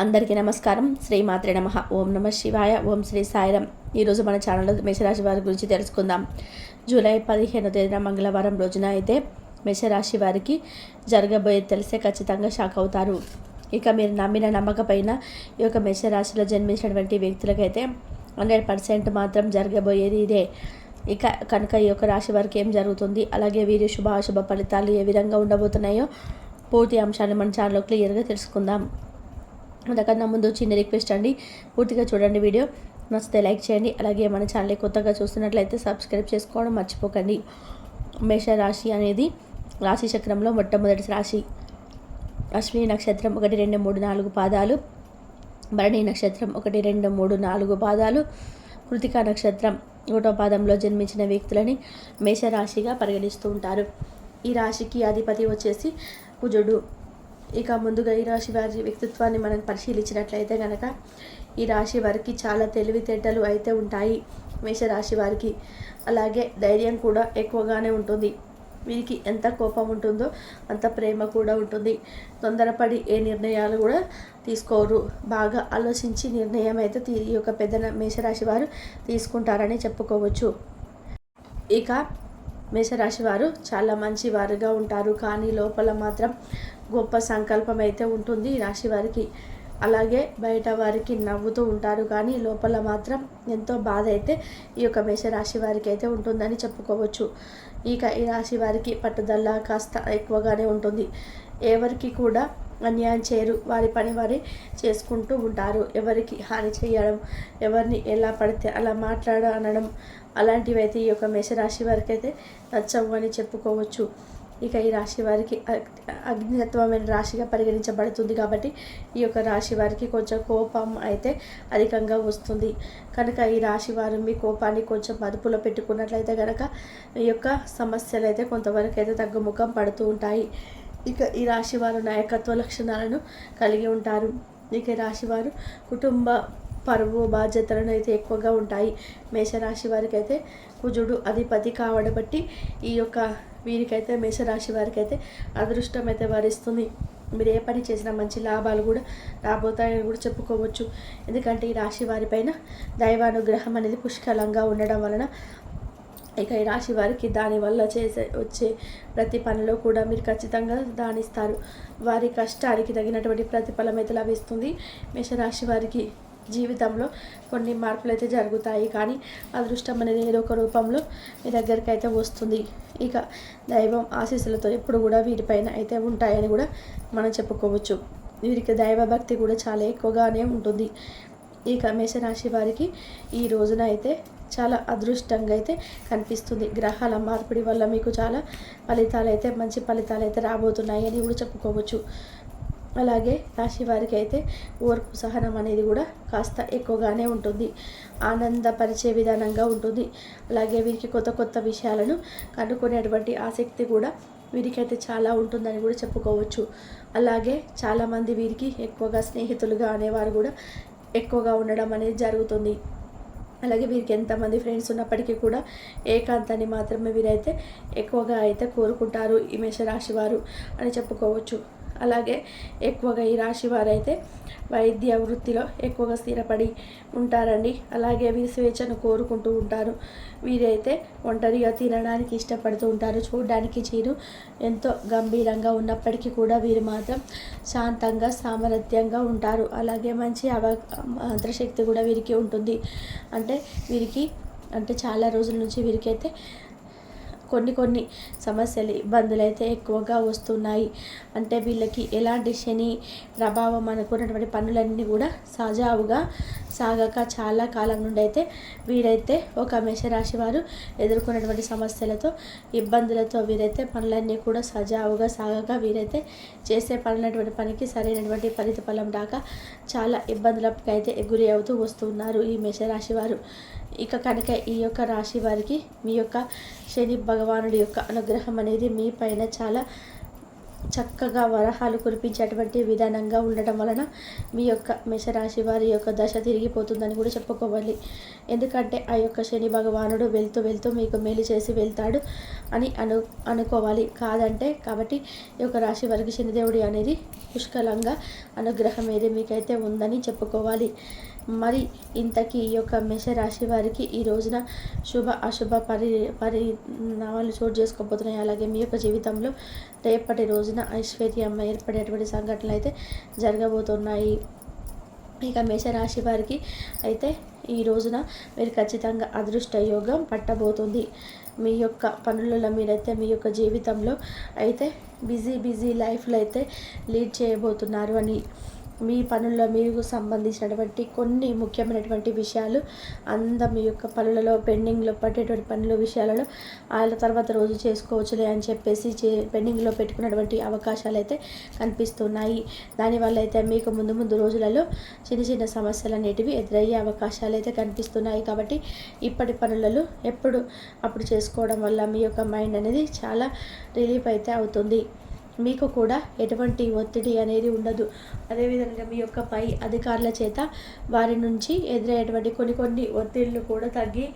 అందరికీ నమస్కారం. శ్రీమాత్రే నమః. ఓం నమ శివాయ. ఓం శ్రీ సాయిరాం. ఈరోజు మన ఛానల్లో మేషరాశి వారి గురించి తెలుసుకుందాం. జూలై 15వ తేదీన మంగళవారం రోజున అయితే మేషరాశి వారికి జరగబోయేది తెలిసే ఖచ్చితంగా షాక్ అవుతారు. ఇక మీరు నమ్మిన నమ్మకపైన ఈ యొక్క మేషరాశిలో జన్మించినటువంటి వ్యక్తులకైతే 100% మాత్రం జరగబోయేది ఇదే. ఇక కనుక ఈ యొక్క రాశి వారికి ఏం జరుగుతుంది, అలాగే వీరి శుభాశుభ ఫలితాలు ఏ విధంగా ఉండబోతున్నాయో పూర్తి అంశాన్ని మన ఛానల్లో క్లియర్గా తెలుసుకుందాం. అంతకన్నా ముందు చిన్న రిక్వెస్ట్ అండి, పూర్తిగా చూడండి. వీడియో నచ్చితే లైక్ చేయండి. అలాగే మన ఛానల్ కొత్తగా చూస్తున్నట్లయితే సబ్స్క్రైబ్ చేసుకోవడం మర్చిపోకండి. మేషరాశి అనేది రాశి చక్రంలో మొట్టమొదటి రాశి. అశ్విని నక్షత్రం 1, 2, 3, 4 పాదాలు, భరణి నక్షత్రం 1, 2, 3, 4 పాదాలు, కృతికా నక్షత్రం 1వ పాదంలో జన్మించిన వ్యక్తులని మేషరాశిగా పరిగణిస్తూ ఉంటారు. ఈ రాశికి అధిపతి వచ్చేసి కుజుడు. ఇక ముందుగా ఈ రాశి వారి వ్యక్తిత్వాన్ని మనం పరిశీలించినట్లయితే కనుక ఈ రాశి వారికి చాలా తెలివితేటలు అయితే ఉంటాయి మేషరాశి వారికి. అలాగే ధైర్యం కూడా ఎక్కువగానే ఉంటుంది. వీరికి ఎంత కోపం ఉంటుందో అంత ప్రేమ కూడా ఉంటుంది. తొందరపడి ఏ నిర్ణయాలు కూడా తీసుకోరు. బాగా ఆలోచించి నిర్ణయం అయితే ఈ యొక్క పెద్ద మేషరాశి వారు తీసుకుంటారని చెప్పుకోవచ్చు. ఇక మేషరాశి వారు చాలా మంచి వారుగా ఉంటారు, కానీ లోపల మాత్రం గొప్ప సంకల్పం అయితే ఉంటుంది ఈ రాశి వారికి. అలాగే బయట వారికి నవ్వుతూ ఉంటారు, కానీ లోపల మాత్రం ఎంతో బాధ అయితే ఈ యొక్క మేషరాశి వారికి అయితే ఉంటుందని చెప్పుకోవచ్చు. ఇక ఈ రాశి వారికి పట్టుదల కాస్త ఎక్కువగానే ఉంటుంది. ఎవరికి కూడా అన్యాయం చేయరు. వారి పని వారి చేసుకుంటూ ఉంటారు. ఎవరికి హాని చేయడం, ఎవరిని ఎలా పడితే అలా అనడం అలాంటివి అయితే ఈ యొక్క మేషరాశి వారికి అయితే నచ్చవు అని చెప్పుకోవచ్చు. ఇక ఈ రాశి వారికి అగ్నితత్వమైన రాశిగా పరిగణించబడుతుంది కాబట్టి ఈ యొక్క రాశి వారికి కొంచెం కోపం అయితే అధికంగా వస్తుంది. కనుక ఈ రాశి వారు మీ కోపాన్ని కొంచెం అదుపులో పెట్టుకున్నట్లయితే కనుక ఈ యొక్క సమస్యలు అయితే కొంతవరకు అయితే తగ్గుముఖం పడుతూ ఉంటాయి. ఇక ఈ రాశి వారు నాయకత్వ లక్షణాలను కలిగి ఉంటారు. ఇక ఈ రాశి వారు కుటుంబ పరువు బాధ్యతలను అయితే ఎక్కువగా ఉంటాయి. మేషరాశి వారికి అయితే కుజుడు అధిపతి కావడం బట్టి ఈ యొక్క వీరికైతే మేషరాశి వారికి అయితే అదృష్టం అయితే వరిస్తుంది. మీరు ఏ పని చేసినా మంచి లాభాలు కూడా రాబోతాయని కూడా చెప్పుకోవచ్చు. ఎందుకంటే ఈ రాశి వారిపైన దైవానుగ్రహం అనేది పుష్కలంగా ఉండడం వలన ఇక ఈ రాశి వారికి దానివల్ల వచ్చే ప్రతి పనిలో కూడా మీరు ఖచ్చితంగా దానిస్తారు. వారి కష్టానికి తగినటువంటి ప్రతిఫలం అయితే లభిస్తుంది. మేషరాశి వారికి జీవితంలో కొన్ని మార్పులు అయితే జరుగుతాయి, కానీ అదృష్టం అనేది ఏదో ఒక రూపంలో మీ దగ్గరికి అయితే వస్తుంది. ఇక దైవం ఆశీస్సులతో ఎప్పుడు కూడా వీరిపైన అయితే ఉంటాయని కూడా మనం చెప్పుకోవచ్చు. వీరికి దైవభక్తి కూడా చాలా ఎక్కువగానే ఉంటుంది. ఇక మేషరాశి వారికి ఈ రోజున అయితే చాలా అదృష్టంగా అయితే కనిపిస్తుంది. గ్రహాల మార్పిడి వల్ల మీకు చాలా మంచి ఫలితాలు అయితే రాబోతున్నాయి అని కూడా చెప్పుకోవచ్చు. అలాగే రాశి వారికి అయితే ఓర్పు సహనం అనేది కూడా కాస్త ఎక్కువగానే ఉంటుంది. ఆనందపరిచే విధానంగా ఉంటుంది. అలాగే వీరికి కొత్త కొత్త విషయాలను కనుక్కునేటువంటి ఆసక్తి కూడా వీరికైతే చాలా ఉంటుందని కూడా చెప్పుకోవచ్చు. అలాగే చాలామంది వీరికి ఎక్కువగా స్నేహితులుగా అనేవారు కూడా ఎక్కువగా ఉండడం అనేది జరుగుతుంది. అలాగే వీరికి ఎంతమంది ఫ్రెండ్స్ ఉన్నప్పటికీ కూడా ఏకాంతాన్ని మాత్రమే వీరైతే ఎక్కువగా అయితే కోరుకుంటారు ఈ మేషరాశి వారు అని చెప్పుకోవచ్చు. అలాగే ఎక్కువగా ఈ రాశి వారైతే వైద్య వృత్తిలో ఎక్కువగా స్థిరపడి ఉంటారండి. అలాగే వీరి స్వేచ్ఛను కోరుకుంటూ ఉంటారు. వీరైతే ఒంటరిగా తినడానికి ఇష్టపడుతూ ఉంటారు. చూడడానికి చీరు ఎంతో గంభీరంగా ఉన్నప్పటికీ కూడా వీరు మాత్రం శాంతంగా సామరస్యంగా ఉంటారు. అలాగే మంచి మంత్రశక్తి కూడా వీరికి ఉంటుంది. వీరికి చాలా రోజుల నుంచి వీరికైతే కొన్ని సమస్యలు ఇబ్బందులు అయితే ఎక్కువగా వస్తున్నాయి. వీళ్ళకి ఎలాంటి శని ప్రభావం అనుకున్నటువంటి పనులన్నీ కూడా సజావుగా సాగక చాలా కాలం నుండి అయితే వీరైతే ఒక మేషరాశి వారు ఎదుర్కొన్నటువంటి సమస్యలతో ఇబ్బందులతో వీరైతే పనులన్నీ కూడా సజావుగా సాగక వీరైతే చేసే పనికి సరైనటువంటి ఫలితం రాక చాలా ఇబ్బందులకు అయితే గురి అవుతూ వస్తున్నారు ఈ మేషరాశి వారు. ఇక కనుక ఈ యొక్క రాశి వారికి మీ యొక్క శని భగవానుడి యొక్క అనుగ్రహం అనేది మీ పైన చాలా చక్కగా వరహాలు కురిపించేటువంటి విధానంగా ఉండటం వలన మీ యొక్క మేషరాశి వారి యొక్క దశ తిరిగిపోతుందని కూడా చెప్పుకోవాలి. ఎందుకంటే ఆ యొక్క శని భగవానుడు వెళ్తూ వెళ్తూ మీకు మేలు చేసి వెళ్తాడు అని అనుకోవాలి. కాదంటే కాబట్టి ఈ యొక్క రాశి వారికి శనిదేవుడి అనేది పుష్కలంగా అనుగ్రహం ఏది మీకైతే ఉందని చెప్పుకోవాలి. మరి ఇంతకీ ఈ యొక్క మేషరాశి వారికి ఈ రోజున శుభ అశుభ పరిణామాలు చోటు చేసుకోబోతున్నాయి. అలాగే మీ యొక్క జీవితంలో రేపటి రోజున ఐశ్వర్యం ఏర్పడేటువంటి సంఘటనలు అయితే జరగబోతున్నాయి. ఇక మేషరాశి వారికి అయితే ఈ రోజున మీరు ఖచ్చితంగా అదృష్ట యోగం పట్టబోతుంది. మీ యొక్క పనులలో మీరైతే మీ యొక్క జీవితంలో అయితే బిజీ లైఫ్లో అయితే లీడ్ చేయబోతున్నారు అని, మీ పనుల్లో మీకు సంబంధించినటువంటి కొన్ని ముఖ్యమైనటువంటి విషయాలు మీ యొక్క పనులలో పెండింగ్లో పట్టేటువంటి పనుల విషయాలలో వాళ్ళ తర్వాత రోజు చేసుకోవచ్చులే అని చెప్పేసి పెండింగ్లో పెట్టుకున్నటువంటి అవకాశాలు అయితే కనిపిస్తున్నాయి. దానివల్ల అయితే మీకు ముందు రోజులలో చిన్న సమస్యలు అనేటివి ఎదురయ్యే అవకాశాలు అయితే కనిపిస్తున్నాయి. కాబట్టి ఇప్పటి పనులలో అప్పుడు చేసుకోవడం వల్ల మీ యొక్క మైండ్ అనేది చాలా రిలీఫ్ అయితే అవుతుంది. మీకు కూడా ఎటువంటి ఒత్తిడి అనేది ఉండదు. అదేవిధంగా మీ యొక్క పై అధికారుల చేత వారి నుంచి ఎదురయ్యేటువంటి కొన్ని ఒత్తిళ్లు కూడా తగ్గి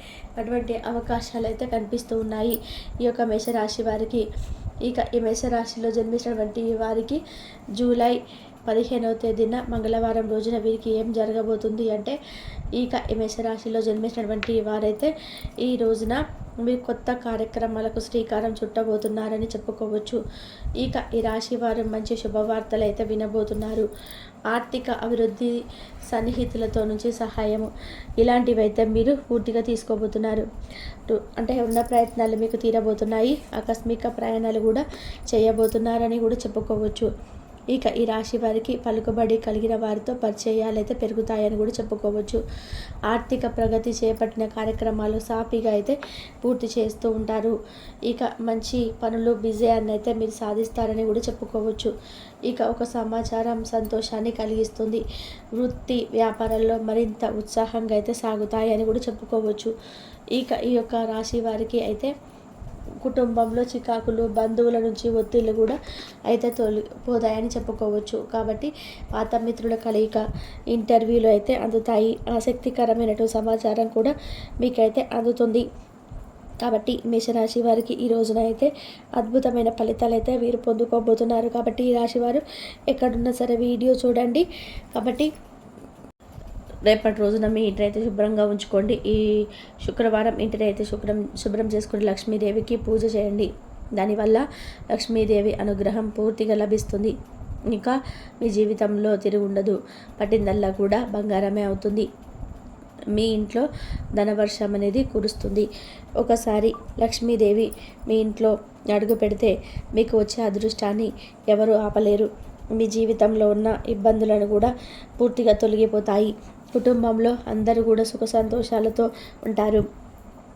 అటువంటి అవకాశాలు అయితే కనిపిస్తూ ఉన్నాయి ఈ యొక్క మేషరాశి వారికి. ఇక ఈ మేషరాశిలో జన్మించినటువంటి వారికి జూలై 15వ తేదీన మంగళవారం రోజున వీరికి ఏం జరగబోతుంది అంటే, ఇక ఈ మేషరాశిలో జన్మించినటువంటి వారైతే ఈ రోజున మీరు కొత్త కార్యక్రమాలకు శ్రీకారం చుట్టబోతున్నారని చెప్పుకోవచ్చు. ఇక ఈ రాశి వారు మంచి శుభవార్తలు అయితే వినబోతున్నారు. ఆర్థిక అభివృద్ధి, సన్నిహితులతో నుంచి సహాయము, ఇలాంటివి అయితే మీరు పూర్తిగా తీసుకోబోతున్నారు. అంటే ఉన్న ప్రయత్నాలు మీకు తీరబోతున్నాయి. ఆకస్మిక ప్రయాణాలు కూడా చేయబోతున్నారని కూడా చెప్పుకోవచ్చు. ఇక ఈ రాశి వారికి పలుకుబడి కలిగిన వారితో పరిచయాలు అయితే పెరుగుతాయని కూడా చెప్పుకోవచ్చు. ఆర్థిక ప్రగతి చేపట్టిన కార్యక్రమాలు సాఫీగా అయితే పూర్తి చేస్తూ ఉంటారు. ఇక మంచి పనులు విజయాన్ని అయితే మీరు సాధిస్తారని కూడా చెప్పుకోవచ్చు. ఇక ఒక సమాచారం సంతోషాన్ని కలిగిస్తుంది. వృత్తి వ్యాపారాల్లో మరింత ఉత్సాహంగా అయితే సాగుతాయని కూడా చెప్పుకోవచ్చు. ఇక ఈ యొక్క రాశి వారికి అయితే కుటుంబంలో చికాకులు, బంధువుల నుంచి ఒత్తిళ్లు కూడా అయితే తొలగిపోతాయని చెప్పుకోవచ్చు. కాబట్టి పాత మిత్రుల కలయిక, ఇంటర్వ్యూలు అయితే అందుతాయి. ఆసక్తికరమైనటువంటి సమాచారం కూడా మీకైతే అందుతుంది. కాబట్టి మేషరాశి వారికి ఈ రోజున అయితే అద్భుతమైన ఫలితాలు అయితే వీరు పొందుకోబోతున్నారు. కాబట్టి ఈ రాశి వారు ఎక్కడున్నా సరే వీడియో చూడండి. కాబట్టి రేపటి రోజున మీ ఇంటిని అయితే శుభ్రంగా ఉంచుకోండి. ఈ శుక్రవారం ఇంటిని అయితే శుభ్రం చేసుకుని లక్ష్మీదేవికి పూజ చేయండి. దానివల్ల లక్ష్మీదేవి అనుగ్రహం పూర్తిగా లభిస్తుంది. ఇంకా మీ జీవితంలో తిరుగు ఉండదు. పట్టిందల్లా కూడా బంగారమే అవుతుంది. మీ ఇంట్లో ధనవర్షం అనేది కురుస్తుంది. ఒకసారి లక్ష్మీదేవి మీ ఇంట్లో అడుగు పెడితే మీకు వచ్చే అదృష్టాన్ని ఎవరు ఆపలేరు. మీ జీవితంలో ఉన్న ఇబ్బందులను కూడా పూర్తిగా తొలగిపోతాయి. కుటుంబంలో అందరూ కూడా సుఖ సంతోషాలతో ఉంటారు.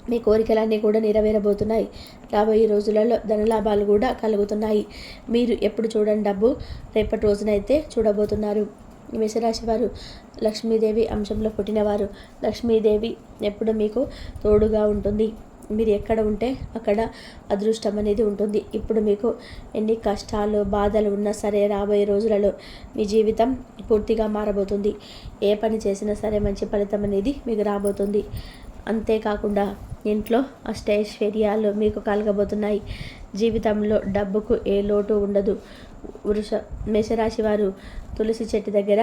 మీ కోరికలన్నీ కూడా నెరవేరబోతున్నాయి. రాబోయే రోజులలో ధనలాభాలు కూడా కలుగుతున్నాయి. మీరు ఎప్పుడు చూడని డబ్బు రేపటి రోజునైతే చూడబోతున్నారు. మేషరాశి వారు లక్ష్మీదేవి అంశంలో పుట్టినవారు. లక్ష్మీదేవి ఎప్పుడు మీకు తోడుగా ఉంటుంది. మీరు ఎక్కడ ఉంటే అక్కడ అదృష్టం అనేది ఉంటుంది. ఇప్పుడు మీకు ఎన్ని కష్టాలు, బాధలు ఉన్నా సరే రాబోయే రోజులలో మీ జీవితం పూర్తిగా మారబోతుంది. ఏ పని చేసినా సరే మంచి ఫలితం అనేది మీకు రాబోతుంది. అంతేకాకుండా ఇంట్లో అష్టైశ్వర్యాలు మీకు కలగబోతున్నాయి. జీవితంలో డబ్బుకు ఏ లోటు ఉండదు. మేషరాశి వారు తులసి చెట్టు దగ్గర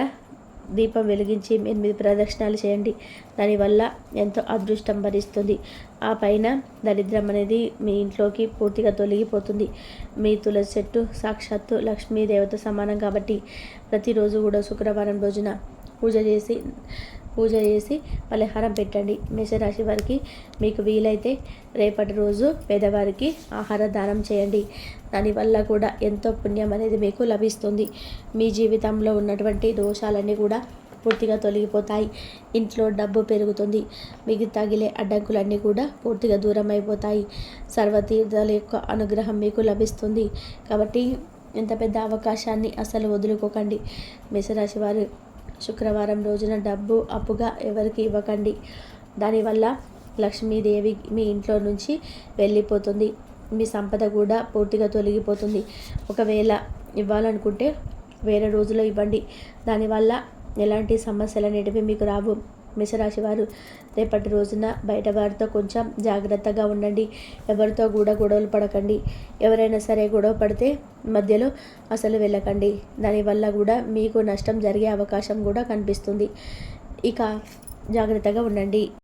దీపం వెలిగించి 8 ప్రదక్షిణాలు చేయండి. దానివల్ల ఎంతో అదృష్టం భరిస్తుంది. ఆ పైన దరిద్రం అనేది మీ ఇంట్లోకి పూర్తిగా తొలగిపోతుంది. మీ తులసి చెట్టు సాక్షాత్తు లక్ష్మీదేవత సమానం. కాబట్టి ప్రతిరోజు కూడా శుక్రవారం రోజున పూజ చేసి పలహారం పెట్టండి. మేషరాశి వారికి మీకు వీలైతే రేపటి రోజు పేదవారికి ఆహార దానం చేయండి. దానివల్ల కూడా ఎంతో పుణ్యం అనేది మీకు లభిస్తుంది. మీ జీవితంలో ఉన్నటువంటి దోషాలన్నీ కూడా పూర్తిగా తొలగిపోతాయి. ఇంట్లో డబ్బు పెరుగుతుంది. మీకు తగిలే అడ్డంకులన్నీ కూడా పూర్తిగా దూరం అయిపోతాయి. సర్వతీర్థాల యొక్క అనుగ్రహం మీకు లభిస్తుంది. కాబట్టి ఇంత పెద్ద అవకాశాన్ని అసలు వదులుకోకండి. మేషరాశి వారు శుక్రవారం రోజున డబ్బు అప్పుగా ఎవరికి ఇవ్వకండి. దానివల్ల లక్ష్మీదేవి మీ ఇంట్లో నుంచి వెళ్ళిపోతుంది. మీ సంపద కూడా పూర్తిగా తొలగిపోతుంది. ఒకవేళ ఇవ్వాలనుకుంటే వేరే రోజులో ఇవ్వండి. దానివల్ల ఎలాంటి సమస్యలు అనేటివి మీకు రావు. మేషరాశి వారు రేపటి రోజున బయట వారితో కొంచెం జాగ్రత్తగా ఉండండి. ఎవరితో కూడా గొడవలు పడకండి. ఎవరైనా సరే గొడవ పడితే మధ్యలో అసలు వెళ్ళకండి. దానివల్ల కూడా మీకు నష్టం జరిగే అవకాశం కూడా కనిపిస్తుంది. ఇక జాగ్రత్తగా ఉండండి.